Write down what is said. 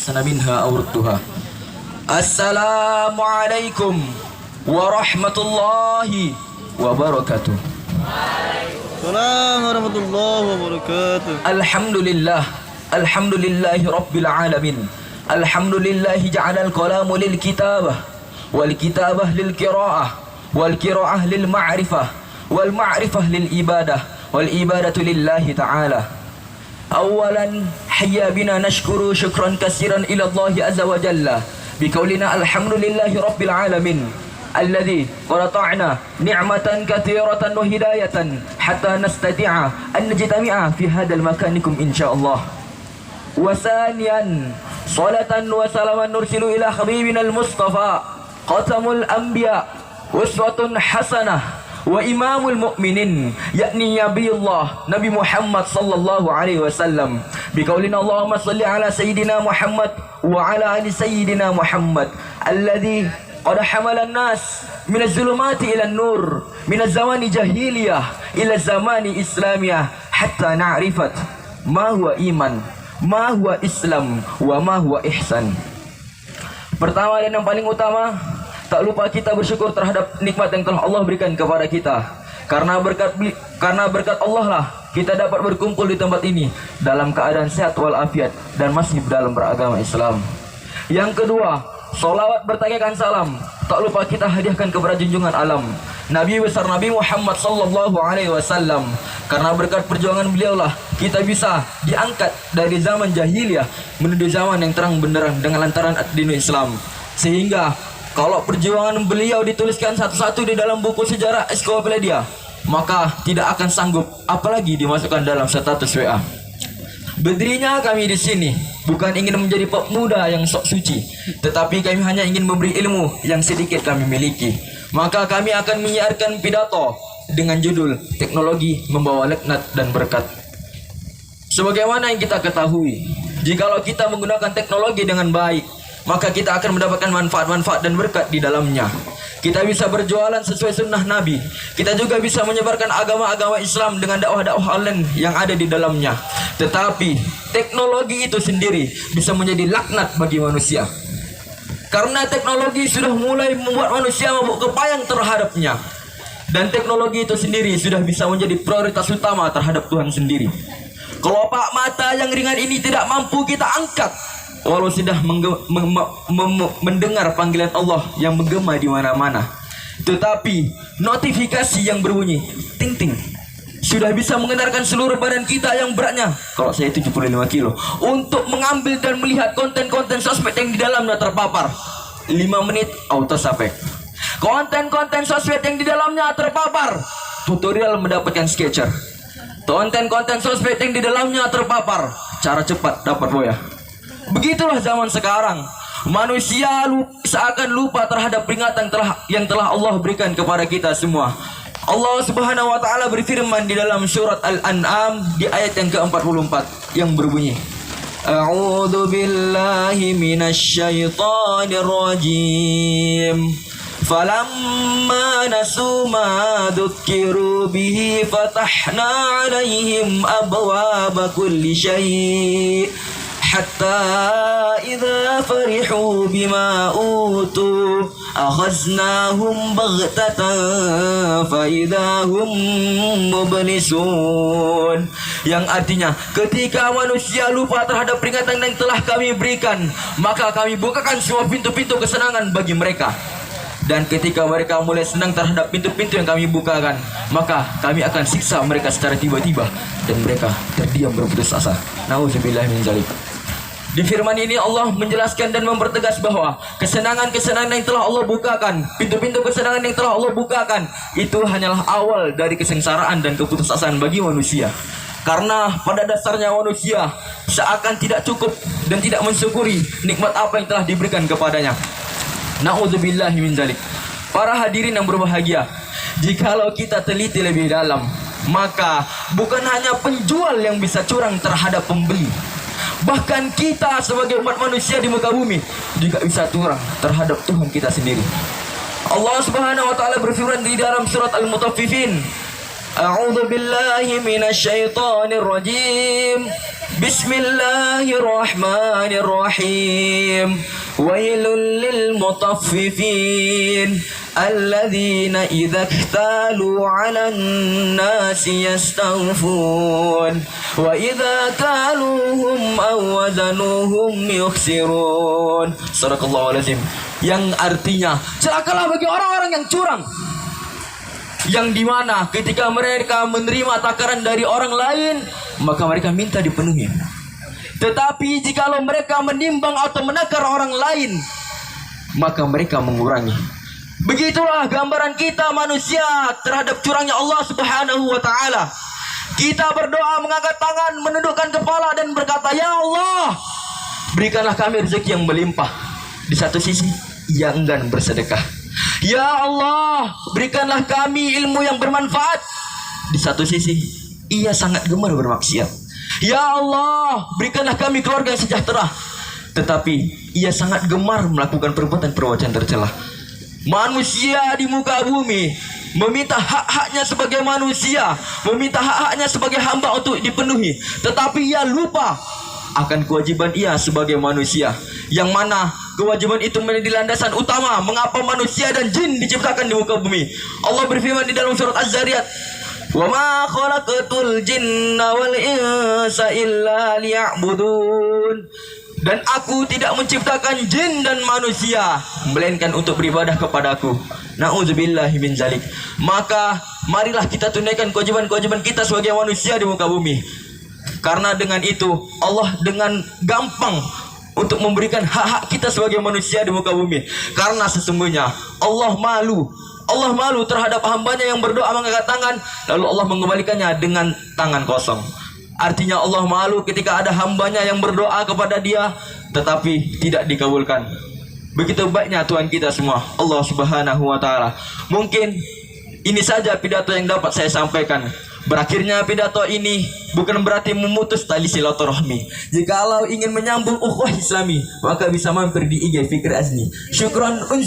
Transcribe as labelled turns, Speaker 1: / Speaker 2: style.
Speaker 1: أحسن منها أو ردها. السلام عليكم ورحمة الله وبركاته.
Speaker 2: Assalamualaikum warahmatullahi wabarakatuh.
Speaker 1: الحمد لله رب العالمين. الحمد لله جعل الكلام للكتابة والكتابة للقراءة والقراءة للمعرفة والمعرفة للإبادة والإبادة لله تعالى. أولا حيا بنا نشكر شكرا كثيرا إلى الله عز وجل بقولنا الحمد لله رب العالمين الذي قطعنا نعمة كثيرة وهداية حتى نستطيع أن نجتمع في هذا المكان إن شاء الله. وثانيا صلاة وسلاما نرسل إلى حبيبنا المصطفى خاتم الأنبياء أسوة حسنة وإمام المؤمنين يعني نبي الله نبي محمد صلى الله عليه وسلم بقولنا اللهم صل على سيدنا محمد وعلى آل سيدنا محمد الذي قد حمل الناس من الظلمات إلى النور من الزمان جاهلية إلى الزمان إسلامية حتى نعرفت ما هو إيمان ما هو إسلام وما هو إحسان. Pertama dan yang paling utama, tak lupa kita bersyukur terhadap nikmat yang telah Allah berikan kepada kita. Karena berkat Allah lah kita dapat berkumpul di tempat ini dalam keadaan sehat walafiat dan masih dalam beragama Islam. Yang kedua, salawat bertagikan salam tak lupa kita hadiahkan kepada junjungan alam Nabi besar Nabi Muhammad sallallahu alaihi wasallam. Karena berkat perjuangan beliaulah kita bisa diangkat dari zaman jahiliyah menuju zaman yang terang benderang dengan lantaran ad-dinu Islam. Sehingga kalau perjuangan beliau dituliskan satu-satu di dalam buku sejarah ensiklopedia, maka tidak akan sanggup apalagi dimasukkan dalam status WA. Berdirinya kami di sini bukan ingin menjadi pemuda yang sok suci, tetapi kami hanya ingin memberi ilmu yang sedikit kami miliki. Maka kami akan menyiarkan pidato dengan judul Teknologi Membawa Laknat dan Berkat. Sebagaimana yang kita ketahui, jikalau kita menggunakan teknologi dengan baik, maka kita akan mendapatkan manfaat-manfaat dan berkat di dalamnya. Kita bisa berjualan sesuai sunnah Nabi. Kita juga bisa menyebarkan agama-agama Islam dengan dakwah-dakwah online yang ada di dalamnya. Tetapi teknologi itu sendiri bisa menjadi laknat bagi manusia. Karena teknologi sudah mulai membuat manusia mabuk kepayang terhadapnya. Dan teknologi itu sendiri sudah bisa menjadi prioritas utama terhadap Tuhan sendiri. Kelopak mata yang ringan ini tidak mampu kita angkat, walau sudah mendengar panggilan Allah yang menggema di mana-mana. Tetapi notifikasi yang berbunyi ting ting sudah bisa mengendarkan seluruh badan kita yang beratnya, kalau saya 75 kilo, untuk mengambil dan melihat konten-konten sosmed yang di dalamnya terpapar. 5 menit auto sapek. Konten-konten sosmed yang di dalamnya terpapar, tutorial mendapatkan sketcher. Konten-konten sosmed yang di dalamnya terpapar, cara cepat dapat boya. Begitulah zaman sekarang. Manusia seakan lupa terhadap peringatan yang telah Allah berikan kepada kita semua. Allah Subhanahu wa taala berfirman di dalam surat Al-An'am di ayat yang ke-44 yang berbunyi, A'udzu billahi minasy syaithanir rajim. Falamma nasu ma dzukkiru bihi fatahna 'alaihim abwaaba kulli syai' حتى إذا فرحوا بما أوتوا أخذناهم بغتة فإذا هم مبلسون. Yang artinya ketika manusia lupa terhadap peringatan yang telah kami berikan, maka kami bukakan semua pintu-pintu kesenangan bagi mereka. Dan ketika mereka mulai senang terhadap pintu-pintu yang kami bukakan, maka kami akan siksa mereka secara tiba-tiba dan mereka terdiam berputus asa. Nauzubillahi min dzalik. Di firman ini Allah menjelaskan dan mempertegas bahwa kesenangan-kesenangan yang telah Allah bukakan, pintu-pintu kesenangan yang telah Allah bukakan, itu hanyalah awal dari kesengsaraan dan keputusasaan bagi manusia. Karena pada dasarnya manusia seakan tidak cukup dan tidak mensyukuri nikmat apa yang telah diberikan kepadanya. Na'udzubillahi min dzalik. Para hadirin yang berbahagia, jikalau kita teliti lebih dalam, maka bukan hanya penjual yang bisa curang terhadap pembeli, bahkan kita sebagai umat manusia di muka bumi juga bisa curang terhadap Tuhan kita sendiri. Allah Subhanahu wa taala berfirman di dalam surat Al-Mutaffifin, A'udzu billahi minasy syaithanir rajim. Bismillahirrahmanirrahim. Wailul lil mutaffifin alladzina idza iktalu 'alan nasi yastawfun wa idza kaluhum aw wazanuhum yukhsirun. Sadaqallahu alazim. Yang artinya celakalah bagi orang-orang yang curang, yang dimana ketika mereka menerima takaran dari orang lain, maka mereka minta dipenuhi. Tetapi jikalau mereka menimbang atau menakar orang lain, maka mereka mengurangi. Begitulah gambaran kita manusia terhadap curangnya Allah Subhanahu wa ta'ala. Kita berdoa, mengangkat tangan, menundukkan kepala dan berkata, ya Allah, berikanlah kami rezeki yang melimpah. Di satu sisi ia enggan bersedekah. Ya Allah, berikanlah kami ilmu yang bermanfaat. Di satu sisi ia sangat gemar bermaksiat. Ya Allah, berikanlah kami keluarga yang sejahtera. Tetapi ia sangat gemar melakukan perbuatan-perbuatan tercela. Manusia di muka bumi meminta hak-haknya sebagai manusia, meminta hak-haknya sebagai hamba untuk dipenuhi, tetapi ia lupa akan kewajiban ia sebagai manusia, yang mana kewajiban itu menjadi landasan utama mengapa manusia dan jin diciptakan di muka bumi. Allah berfirman di dalam surat Az-Zariyat, "Wa ma khalaqatul jinna wal insa illa liya'budun." Dan aku tidak menciptakan jin dan manusia melainkan untuk beribadah kepadaku. Na'udzubillahi min zalik. Maka marilah kita tunaikan kewajiban-kewajiban kita sebagai manusia di muka bumi. Karena dengan itu Allah dengan gampang untuk memberikan hak-hak kita sebagai manusia di muka bumi. Karena sesungguhnya Allah malu terhadap hambanya yang berdoa mengangkat tangan, lalu Allah mengembalikannya dengan tangan kosong. Artinya Allah malu ketika ada hambanya yang berdoa kepada dia tetapi tidak dikabulkan. Begitu baiknya Tuhan kita semua, Allah Subhanahu wa ta'ala. Mungkin ini saja pidato yang dapat saya sampaikan. Berakhirnya pidato ini bukan berarti memutus tali silaturahmi. Jikalau ingin menyambung ukhuwah Islami, maka bisa mampir di IG Fikri Azni. Syukran.